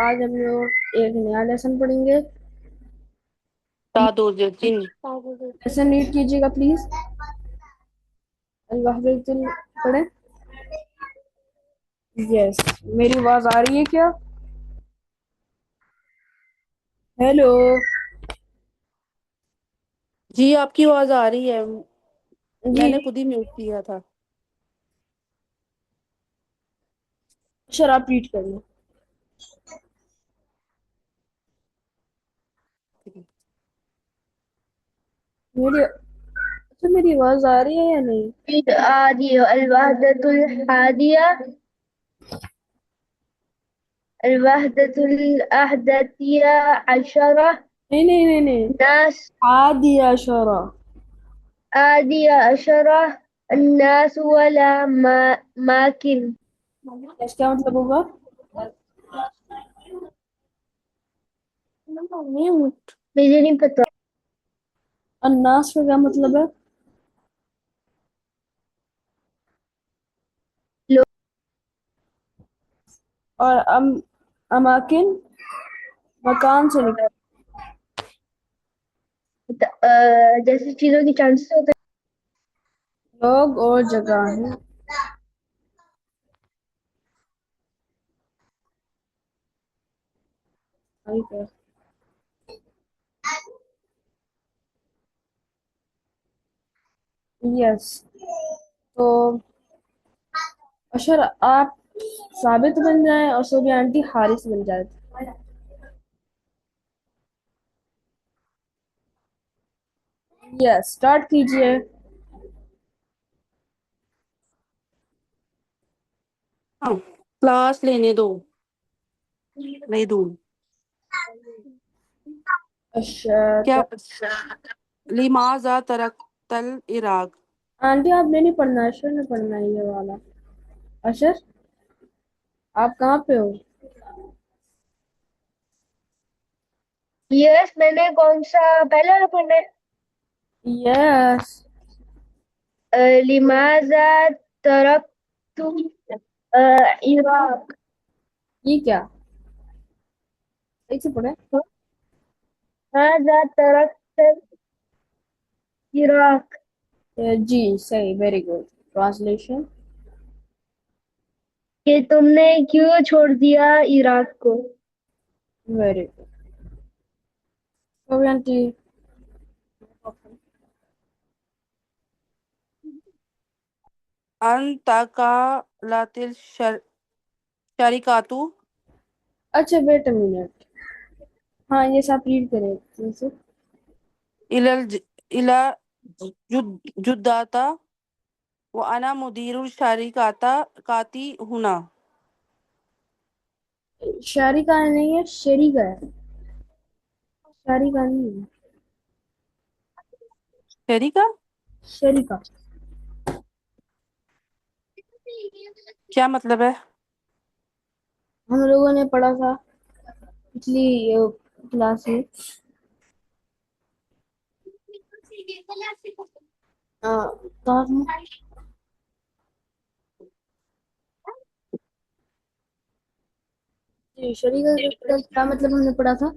آج ہم لوگ ایک نیا لیسن پڑھیں گے. لیسن ریڈ کیجیے گا پلیز. الوحدۃ پڑھیں. یس. میری آواز آ رہی ہے کیا؟ ہیلو. جی آپ کی آواز آ رہی ہے. میں جی نے خود ہی میوٹ کیا تھا. سر آپ ریڈ کریے. میری آواز آ رہی ہے یا نہیں؟ الوحدة الأحدثية عشرة. نہیں. ناس. عادی عشرہ. عادية عشرة. الناس ولا ماكن. اس کیا مطلب ہوگا؟ مجھے نہیں پتا. الناس کا کیا مطلب ہے؟ اور اماکن مکان سے نکل جیسے چیزوں کی چانسز ہوتے ہیں. لوگ اور جگہ ہیں. یس. تو اشر آپ ثابت بن جائیں اور صوبی آنٹی حارث بن جائے. یس اسٹارٹ کیجئے. کلاس لینے دو. نہیں دوں کیا. لماذا ترکت العراق. آنٹی آپ نے نہیں پڑھنا، اشر نے پڑھنا ہے یہ والا. اشر آپ کہاں پہ ہو؟ یس میں نے کون سا پہلا والا پڑھنا ہے؟ یس. لماذا ترکت العراق. یہ کیا؟ ایک سے پڑھے. ماذا ترکت العراق. جی صحیح، ویری گڈ. ٹرانسلیشن. کہ تم نے کیوں چھوڑ دیا عراق کو. Very good. صوبی آنٹی. انتقالت الشرکات اچھا ویٹ اے منٹ. ہاں یہ سب ریڈ کریں. الى جدة وانا مدير الشركات هنا. شاعری کا نہیں ہے، شعری کا ہے. شاعری کا نہیں ہے، شریکا شعری کا. کیا مطلب ہے؟ ہم لوگوں نے پڑھا تھا پچھلی کلاس میں. کہاں تھا؟ جی شعری کا کیا مطلب ہم نے پڑھا تھا؟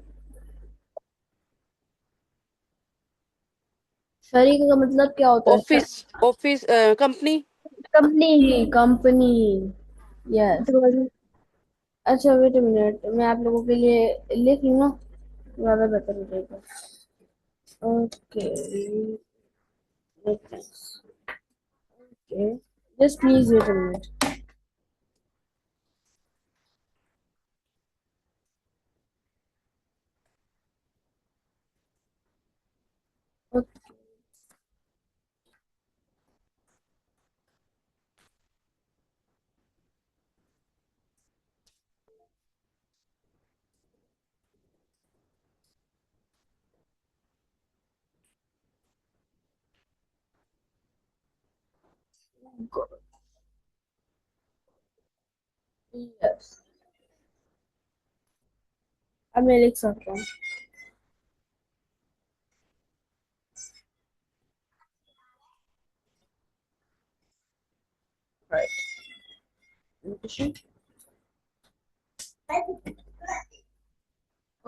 شعری کا مطلب کیا ہوتا ہے؟ Office company. کمپنی. کمپنی. یس. اچھا ویٹ اے منٹ، میں آپ لوگوں کے لیے لکھ لوں نا، زیادہ بہتر ہو جائے گا. Okay. Just please wait a minute. Yes. اب میں لکھ سکتا ہوں. Right.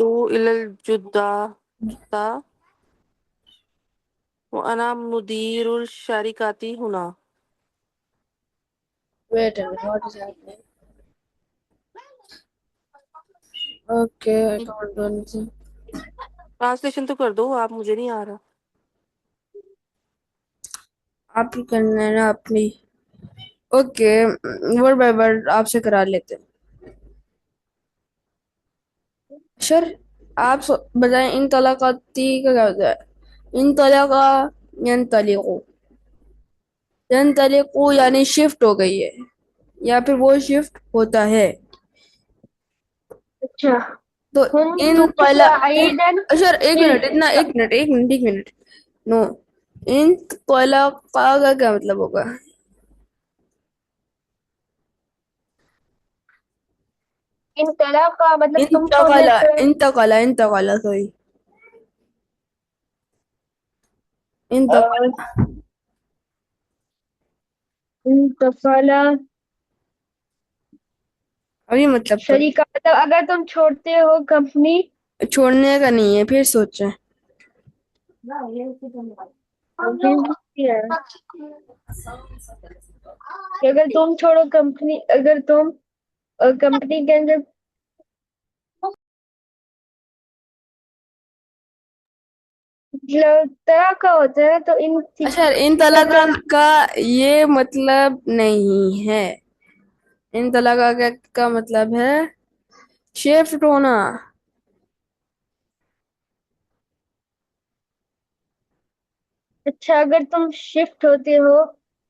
إلى الجدة وأنا مدير الشركة هنا. Wait a minute, what is happening? Okay, I can't do anything. Translation تو کر دو آپ، مجھے نہیں آ رہا. آپ ہی کرنا ہے نا اپنی. اوکے، ورڈ بائی ورڈ آپ سے کرا لیتے ہیں. شر آپ بتائیں ان طلاقاتی کا کیا ہوتا ہے؟ ان طلاقہ ینطلقو، ینطلقو یعنی شفٹ ہو گئی ہے یا پھر وہ شفٹ ہوتا ہے. اچھا. تو ان كنت طلا سعيدا اشر ایک في منٹ، اتنا ایک منٹ نو. ان طلاقہ کا کیا مطلب ہوگا؟ انطلاق کا مطلب تم چھوڑنے انتقلا سے. انتقلا انتقلا سوری انتقلا. انتقال ابھی مطلب تو شریکہ مطلب اگر تم چھوڑتے ہو کمپنی. چھوڑنے کا نہیں ہے، پھر سوچیں. کہ اگر تم چھوڑو کمپنی، اگر تم کمپنی کے اندر طرح کا ہوتا ہے تو اچھا، ان طلاقہ کا یہ مطلب نہیں ہے. ان طلاقہ کا مطلب ہے شفٹ ہونا. اچھا اگر تم شفٹ ہوتے ہو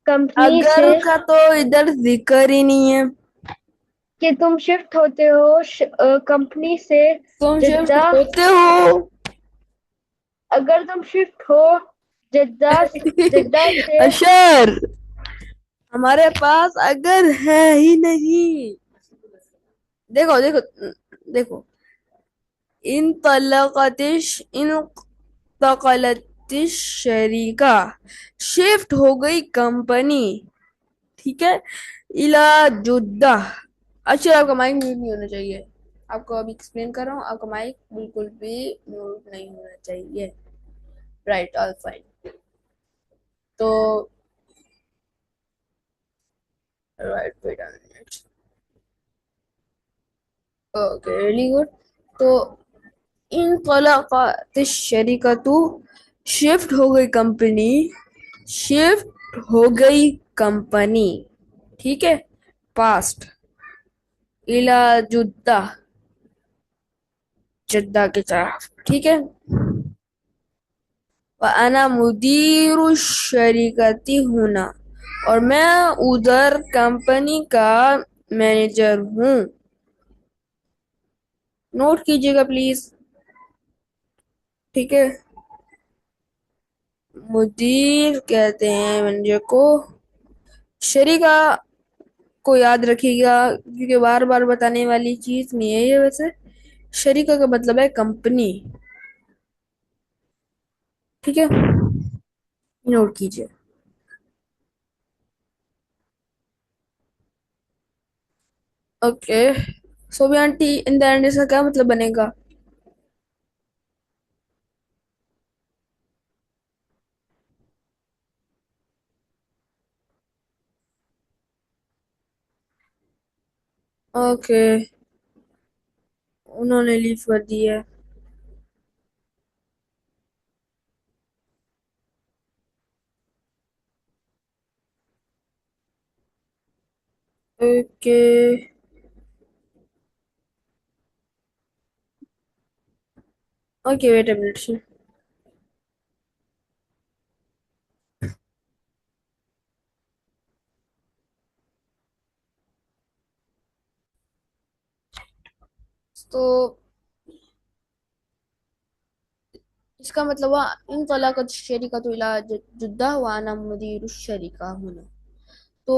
کمپنی اگر سے، کا تو ادھر ذکر ہی نہیں ہے. کہ تم شفٹ ہوتے ہو کمپنی سے تم شفٹ جدہ. ہوتے ہو. اگر تم شفٹ ہو جدہ سے. اشر ہمارے پاس اگر ہے ہی نہیں. دیکھو دیکھو دیکھو، انتقلت الشریکہ شفٹ ہو گئی کمپنی، ٹھیک ہے. الا جدہ. اچھا آپ کا مائک میوٹ نہیں ہونا چاہیے. آپ کو ابھی ایکسپلین کر رہا ہوں، آپ کا مائک بالکل بھی میوٹ نہیں ہونا چاہیے. Right, all fine. تو right wait a minute. Okay really good. تو انطلقت الشریکۃ شفٹ ہو گئی کمپنی، شفٹ ہو گئی کمپنی، ٹھیک ہے. پاسٹ الی جدہ، جدہ کی طرف، ٹھیک ہے. وَأَنَا مُدِيرُ الشَّرِكَةِ هُنَا، اور میں ادھر کمپنی کا مینیجر ہوں. نوٹ کیجئے گا پلیز، ٹھیک ہے. مدیر کہتے ہیں مینیجر کو. شریکہ کو یاد رکھیے گا کیونکہ بار بار بتانے والی چیز نہیں ہے یہ. ویسے شریکہ کا مطلب ہے کمپنی، ٹھیک ہے. نوٹ کیجئے. اوکے سوبی آنٹی، ان دا اینڈ اس کا کیا مطلب بنے گا؟ اوکے انہوں نے لیو کر دی ہے. Okay okay wait a minute. تو اس کا مطلب ہوا انطلقت الشریکۃ الی جدہ وانا مدیر الشریکہ ہونا. تو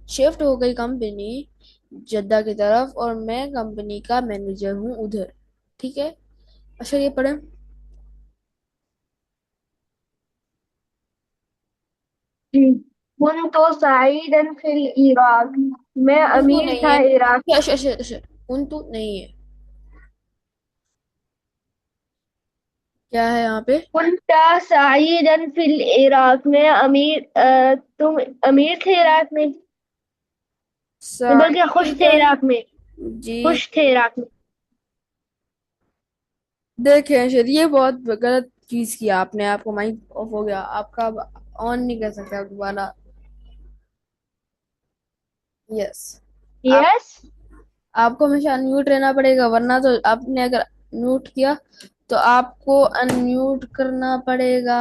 شفٹ ہو گئی کمپنی جدہ کی طرف اور میں کمپنی کا مینیجر ہوں ادھر، ٹھیک ہے. اچھا یہ پڑھیں. كنت سعيدا في العراق، میں کنتو امیر نہیں تھا ہے. عراق. اچھا کنتو نہیں ہے. کیا ہے یہاں پہ؟ كنت سعيدا في العراق میں تم امیر تھے عراق میں، بلکہ خوش تھے سعیدن، عراق میں، جی خوش تھے عراق میں. دیکھیں شر یہ بہت غلط چیز کیا آپ نے، آپ کو مائک آف ہو گیا، آپ کا آن نہیں کر سکتے آپ دوبارہ. یس، آپ یس. آپ کو ہمیشہ انمیوٹ رہنا پڑے گا، ورنہ تو آپ نے اگر میوٹ کیا تو آپ کو انمیوٹ کرنا پڑے گا.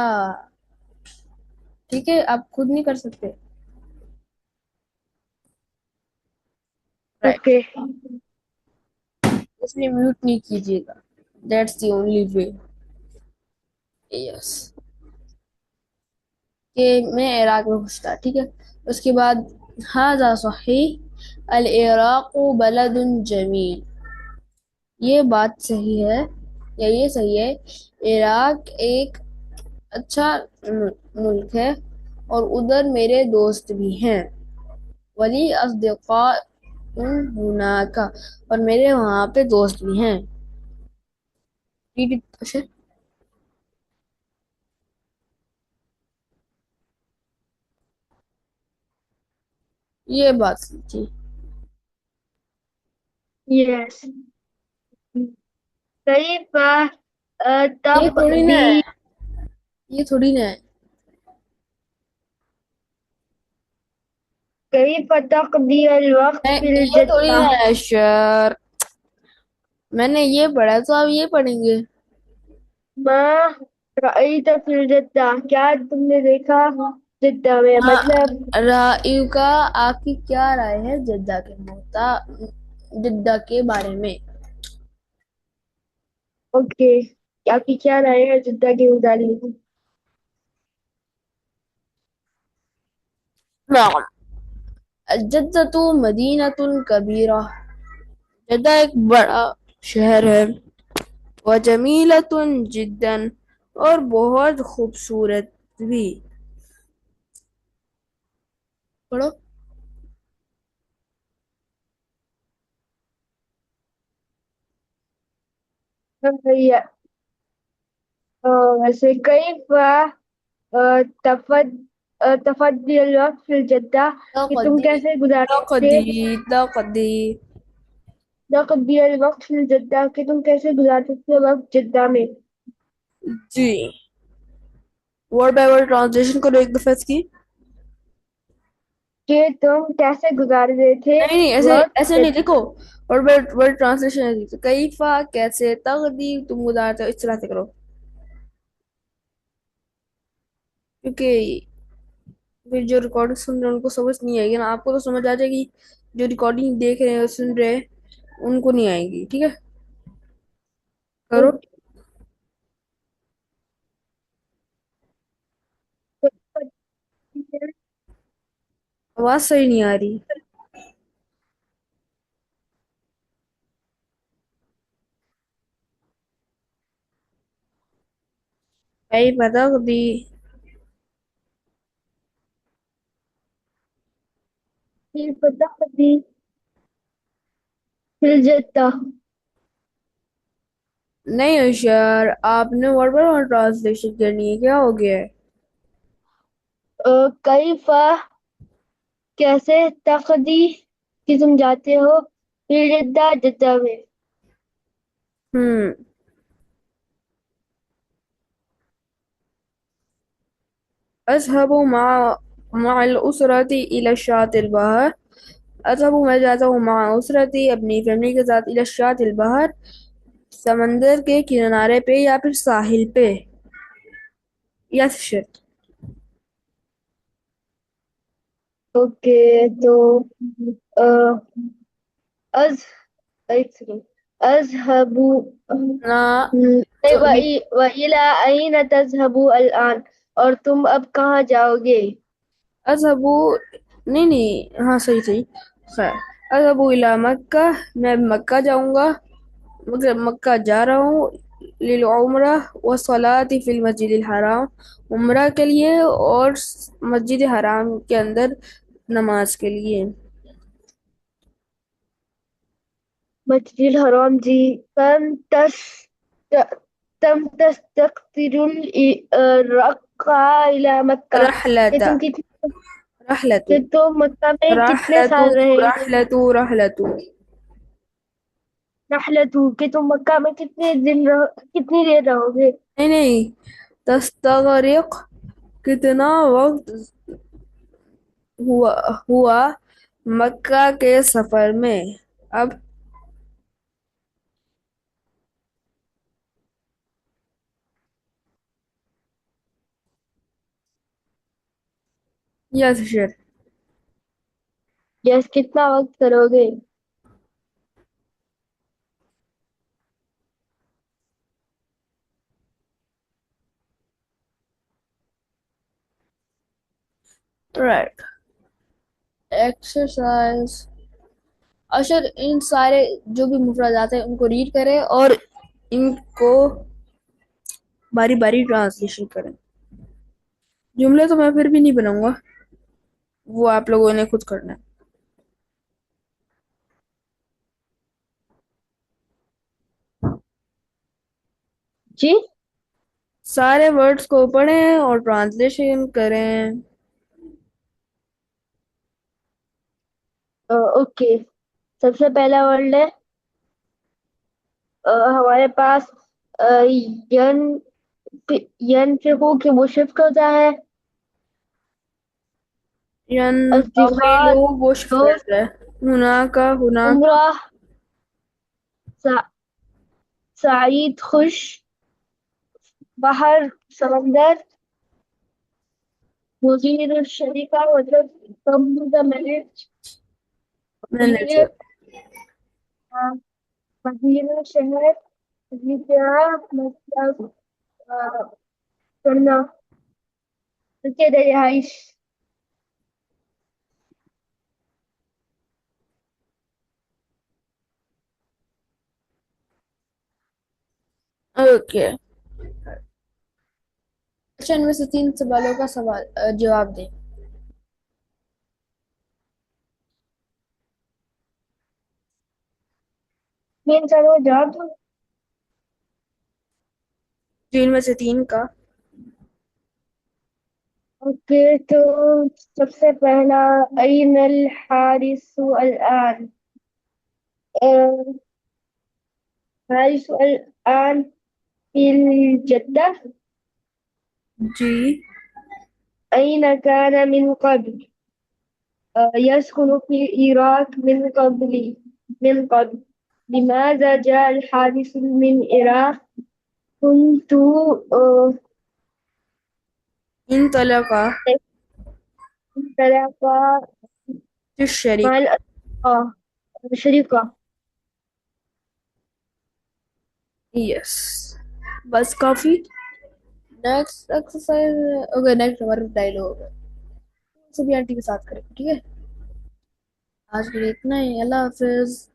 ٹھیک ہے، آپ خود نہیں کر سکتے. Right, okay. اس لیے میوٹ نہیں کیجیے گا. That's the only way. یس، کہ میں عراق میں خوش تھا. ٹھیک ہے، اس کے بعد ھذا صحیح العراق بلد جمیل. یہ بات صحیح ہے یا یہ صحیح ہے، عراق ایک اچھا ملک ہے اور ادھر میرے دوست بھی ہیں. ولی اصدقاء ہناک، اور میرے وہاں پہ دوست بھی ہیں. Read it, Asher. یہ بات تھی. یس. کیف یہ تھوڑی نا تقضی ہے، یہ تھوڑی نا ہے. کیف تقضی الوقت فی یہ تھوڑی الجدہ. نا ہے شر، میں نے یہ پڑھا تو آپ یہ پڑھیں گے. ما رأیت فی الجدہ، کیا تم نے دیکھا جدہ میں، ہاں، مطلب. رائے کا آپ کی کیا رائے ہے جدہ کے جدہ کے بارے میں؟ اوکے، آپ کی کیا رائے ہے جدہ کے متعلق؟ نعم، الجدہ مدینہ کبیرہ، جدہ ایک بڑا شہر ہے. وجمیلۃ جدا، اور بہت خوبصورت بھی. پڑھو. ویسے کیف تفضی الوقت فی الجدہ، کہ تم تقدی کیسے گزارتے تھے. تقدی تقدی تقضی الوقت فی الجدہ، کہ تم کیسے گزارتے تھے وقت جدہ میں. جی، ورڈ بائی ورڈ ٹرانسلیشن کرو ایک دفعہ اس کی. کہ تم کیسے گزارتے تھے نہیں نہیں، ایسے وقت ایسے نہیں، دیکھو ورڈ بائی ورڈ ٹرانسلیشن. کیفا کیسے، تقدی تم گزارتے ہو، اس طرح سے کرو. کیونکہ پھر جو ریکارڈنگ سن رہے ہیں ان کو سمجھ نہیں آئے گی نا. آپ کو تو سمجھ آ جائے گی، جو ریکارڈنگ دیکھ رہے ہیں سن رہے ہیں ان کو نہیں آئے گی. ٹھیک ہے، کرو. آواز صحیح نہیں آ رہی. کیفا تقدی کیف تقضی فی الجدہ. نہیں اشار، آپ نے ورڈ بائی ورڈ ٹرانسلیشن کرنی ہے. کیا ہو گیا ہے؟ کیف کیسے، تقضی کہ تم جاتے ہو، فی الجدہ جدہ میں. ہم اذهب مع الأسرة إلى الشاطئ البحر. اذهب میں جاتا ہوں مع اسرتی اپنی فیملی کے ساتھ، الى الشاطئ البحر سمندر کے کنارے پہ یا پھر ساحل پہ. یس شر. اوکے، تو از ایک سیکنڈ. اذهب نا تو ابھی وإلى أين تذهب الآن، اور تم اب کہاں جاؤ گے. اذهب، نہیں نہیں، ہاں صحیح صحیح. خیر، اذهب الى مکہ، میں مکہ جاؤں گا، مگر مکہ جا رہا ہوں. للعمرہ والصلاة فی المسجد الحرام، عمرہ کے لیے اور مسجد حرام کے اندر نماز کے لیے. مسجد الحرام. جی. کم تم تستقطر الرقعة إلى مكة کہ رحلة تم کتنے کہ رحلة تم مکہ میں کتنے رحلة سال رہے گے رحلة رحلة رحلتو کہ تم مکہ میں کتنی دیر رہو گے نہیں تستغرق کتنا وقت ہوا مکہ کے سفر میں اب یس شر یس کتنا وقت کرو گے رائٹ ایکسرسائز اشر ان سارے جو بھی مفردات ہیں ان کو ریڈ کریں اور ان کو باری باری ٹرانسلیشن کریں جملے تو میں پھر بھی نہیں بناؤں گا وہ آپ لوگوں نے خود کرنا ہے جی سارے ورڈز کو پڑھیں اور ٹرانسلیشن کریں اوکے سب سے پہلا ورڈ ہے ہمارے پاس ین ینفقو کی وہ شفٹ ہوتا ہے ازدغار ینتقلوا وہ شفٹ دوست کرتا ہے ہنا عمرہ سعید خوش بحر سمندر مدیر الشریکہ مطلب کمپیوٹر مینیجر مدیر شہر مطلب کرنا کے رہائش اوکے اچھا ان میں سے 3 سوالوں کا جواب دیں مین ساروں جواب دو جن میں سے 3 کا اوکے تو سب سے پہلا این الحارس الآن حارس الآن في الجدة جی أين كان من قبل يسكن في العراق من قبل لماذا جاء الحارس من العراق كنت انطلق انطلق الشريك مع الأصدقاء شريكة یس بس کافی نیکسٹ ایکسرسائز اوکے نیکسٹ ہمارا ڈائلاگ ہوگا سبھی آنٹی کے ساتھ کریں ٹھیک ہے آج کے لیے اتنا ہی اللہ حافظ